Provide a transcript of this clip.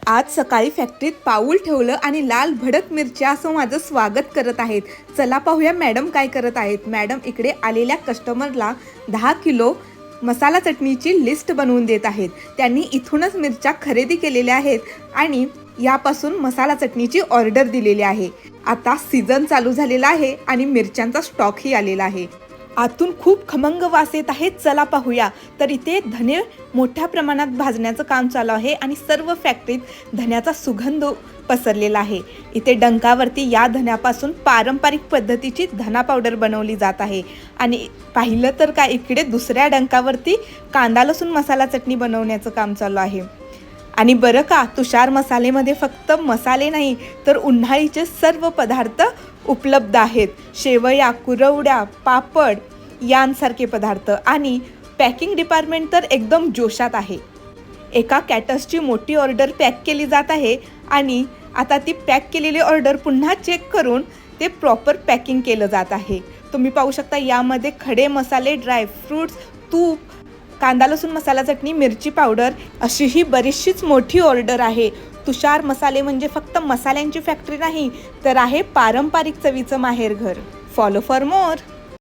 आज सकाळी फॅक्टरीत पाऊल ठेवलं आणि लाल भडक मिरच्या असं माझं स्वागत करत आहेत. चला पाहूया मॅडम काय करत आहेत. मॅडम इकडे आलेल्या कस्टमरला 10 किलो मसाला चटणीची लिस्ट बनवून देत आहेत. त्यांनी इथूनच मिरच्या खरेदी केलेल्या आहेत आणि यापासून मसाला चटणीची ऑर्डर दिलेली आहे. आता सीझन चालू झालेला आहे आणि मिरच्यांचा स्टॉकही आलेला आहे. आतून खूप खमंग वास येत आहे. चला पाहूया. तर इथे धने मोठ्या प्रमाणात भाजण्याचं काम चालू आहे आणि सर्व फॅक्टरीत धन्याचा सुगंध पसरलेला आहे. इथे डंकावरती या धन्यापासून पारंपरिक पद्धतीची धना पावडर बनवली जात आहे आणि पाहिलं तर काय इकडे दुसऱ्या डंकावरती कांदा लसूण मसाला चटणी बनवण्याचं काम चालू आहे. आणि बरं का, तुषार मसालेमध्ये फक्त मसाले नाही तर उन्हाळीचे सर्व पदार्थ उपलब्ध आहेत. शेवया, कुरवड्या, पापड यांसारखे पदार्थ आणि पॅकिंग डिपार्टमेंट तर एकदम जोशात आहे. एका कॅटर्सची मोठी ऑर्डर पॅक केली जात आहे आणि आता ती पॅक केलेली ऑर्डर पुन्हा चेक करून ते प्रॉपर पॅकिंग केलं जात आहे. तुम्ही पाहू शकता यामध्ये खडे मसाले, ड्रायफ्रूट्स, तूप, कांदा लसूण मसाला चटणी, मिरची पावडर अशी ही बरीचशीच मोठी ऑर्डर आहे. तुषार मसाले म्हणजे फक्त मसाल्यांची फॅक्टरी नाही तर आहे पारंपरिक चवीचं माहेरघर. Follow for more.